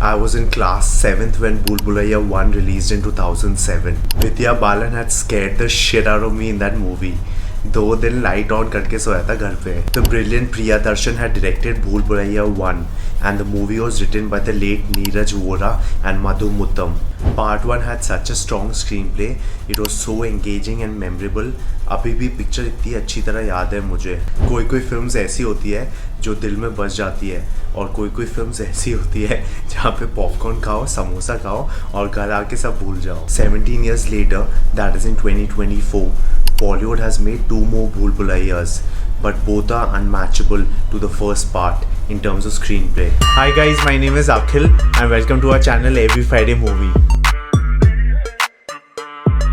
I was in class 7th when Bhool Bhulaiyaa 1 released in 2007. Vidya Balan had scared the shit out of me in that movie. 2 दिन light on करके सोया था घर पे. The brilliant Priyadarshan had directed Bhool Bhulaiyaa 1 and the movie was written by the late Neeraj Vora and Madhu Muttam. Part 1 had such a strong screenplay. It was so engaging and memorable. अभी भी picture इतनी अच्छी तरह याद है मुझे. कोई films ऐसी होती है जो दिल में बस जाती है और कोई फिल्म्स ऐसी होती है जहाँ पे पॉपकॉर्न खाओ, समोसा खाओ और घर आके सब भूल जाओ. 17 years later, that is in 2024, Bollywood has made 2 more Bhool Bhulaiyas, but both are unmatchable to the first part in terms of screenplay. Hi guys, my name is Akhil and welcome to our channel Every Friday Movie.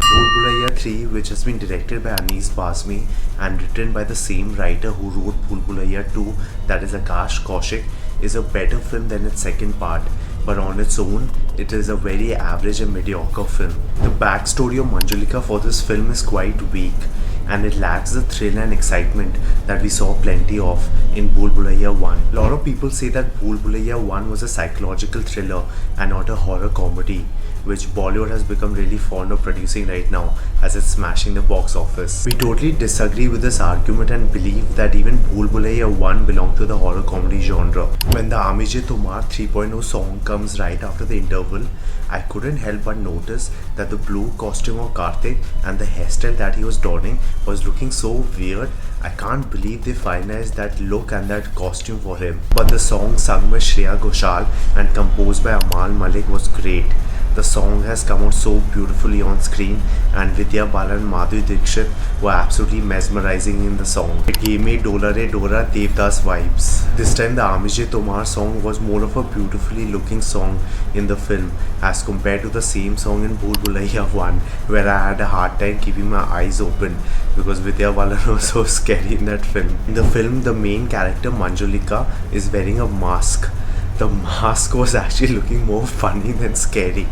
Bhool Bhulaiyaa 3, which has been directed by Anees Bazmi and written by the same writer who wrote Bhool Bhulaiyaa 2, that is Akash Kaushik, is a better film than its second part. But on its own, it is a very average and mediocre film. The backstory of Manjulika for this film is quite weak and it lacks the thrill and excitement that we saw plenty of in Bhool Bhulaiyaa 1. A lot of people say that Bhool Bhulaiyaa 1 was a psychological thriller and not a horror comedy, which Bollywood has become really fond of producing right now as it's smashing the box office. We totally disagree with this argument and believe that even Bhool Bhulaiyaa 1 belongs to the horror comedy genre. When the Amije Tumar 3.0 song comes right after the interval, I couldn't help but notice that the blue costume of Kartik and the hairstyle that he was donning was looking so weird. I can't believe they finalized that look and that costume for him. But the song sung by Shreya Ghoshal and composed by Amal Malik was great. The song has come out so beautifully on screen and Vidya Balan and Madhuri Dixit were absolutely mesmerizing in the song. It gave me Dola Re Dora Devdas vibes. This time the Amije Tomar song was more of a beautifully looking song in the film as compared to the same song in Bhool Bhulaiyaa 1, where I had a hard time keeping my eyes open because Vidya Balan was so scary in that film. In the film, the main character Manjulika is wearing a mask. The mask was actually looking more funny than scary.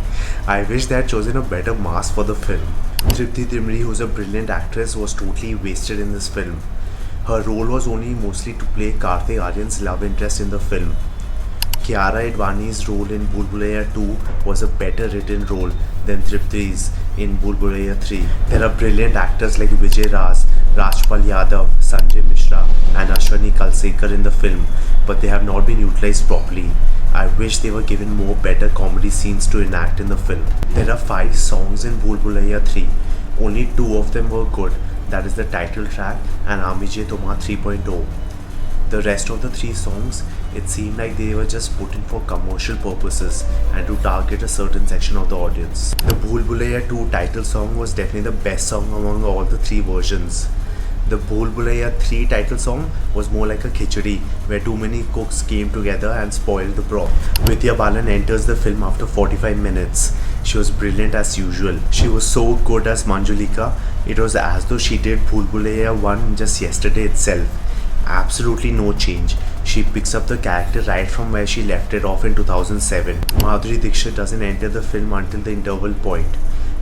I wish they had chosen a better mask for the film. Triptii Dimri, who's a brilliant actress, was totally wasted in this film. Her role was only mostly to play Kartik Aaryan's love interest in the film. Kiara Advani's role in Bhool Bhulaiyaa 2 was a better written role than Tripti's in Bhool Bhulaiyaa 3. There are brilliant actors like Vijay Raz, Rajpal Yadav, Sanjay Mishra and Ashwani Kalsekar in the film, but they have not been utilized properly. I wish they were given more better comedy scenes to enact in the film. There are 5 songs in Bhool Bhulaiyaa 3. Only 2 of them were good, that is the title track and Amije Tomar 3.0. The rest of the 3 songs, it seemed like they were just put in for commercial purposes and to target a certain section of the audience. The Bhool Bhulaiyaa 2 title song was definitely the best song among all the 3 versions. The Bhool Bhulaiyaa 3 title song was more like a khichdi where too many cooks came together and spoiled the broth. Vidya Balan enters the film after 45 minutes. She was brilliant as usual. She was so good as Manjulika. It was as though she did Bhool Bhulaiyaa 1 just yesterday itself. Absolutely no change. She picks up the character right from where she left it off in 2007. Madhuri Dixit doesn't enter the film until the interval point.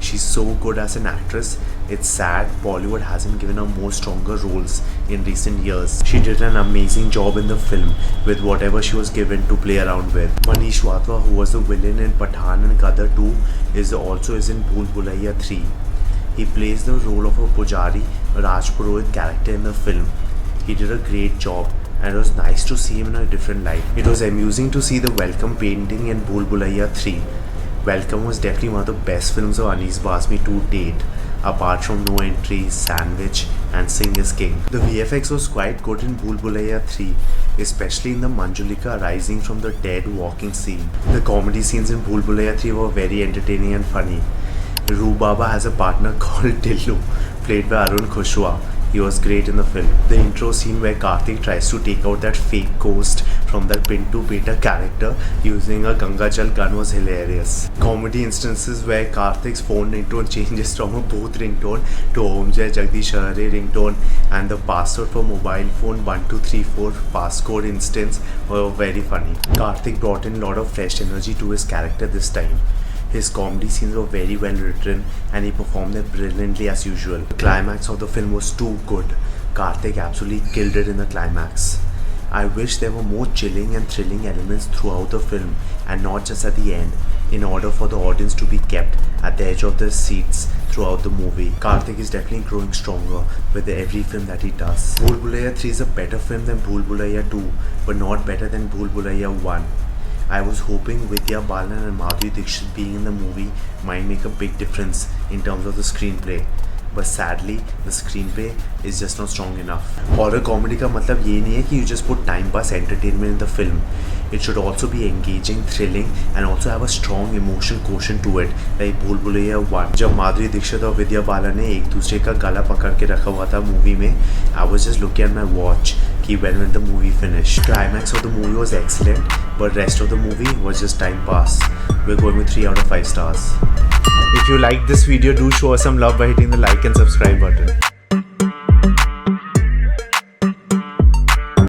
She's so good as an actress. It's sad Bollywood hasn't given her more stronger roles in recent years. She did an amazing job in the film with whatever she was given to play around with. Manish Wadhwa, who was the villain in Pathaan and Gadar 2, is in Bhool Bhulaiyaa 3. He plays the role of a Pujari, a Rajpurohit character in the film. He did a great job and it was nice to see him in a different light. It was amusing to see the welcome painting in Bhool Bhulaiyaa 3. Welcome was definitely one of the best films of Anees Bazmi to date, apart from No Entry, Sandwich and Sing is King. The VFX was quite good in Bhool Bhulaiyaa 3, especially in the Manjulika rising from the dead walking scene. The comedy scenes in Bhool Bhulaiyaa 3 were very entertaining and funny. Rubaba has a partner called Dillu, played by Arun Khushwa. He was great in the film. The intro scene where Kartik tries to take out that fake ghost from that Pintu Beta character using a Gangajal gun was hilarious. Comedy instances where Kartik's phone ringtone changes from a booth ringtone to Om Jai Jagdish Hare ringtone and the password for mobile phone 1234 passcode instance were very funny. Kartik brought in a lot of fresh energy to his character this time. His comedy scenes were very well written and he performed them brilliantly as usual. The climax of the film was too good. Kartik absolutely killed it in the climax. I wish there were more chilling and thrilling elements throughout the film and not just at the end, in order for the audience to be kept at the edge of their seats throughout the movie. Kartik is definitely growing stronger with every film that he does. Bhool Bhulaiyaa 3 is a better film than Bhool Bhulaiyaa 2, but not better than Bhool Bhulaiyaa 1. I was hoping Vidya Balan and Madhuri Dixit being in the movie might make a big difference in terms of the screenplay. But sadly, the screenplay is just not strong enough. Horror comedy का मतलब ये नहीं है कि you just put time pass entertainment in the film. It should also be engaging, thrilling, and also have a strong emotional quotient to it, like Bhool Bhulaiyaa 1. जब माधुरी दीक्षित और विद्या बालन ने एक दूसरे का गला पकड़ के रखा हुआ था मूवी में, I was just looking at my watch कि when will the movie finish. Climax of the movie was excellent, but rest of the movie was just time pass. We're going with 3 out of 5 stars. If you liked this video, do show us some love by hitting the like and subscribe button.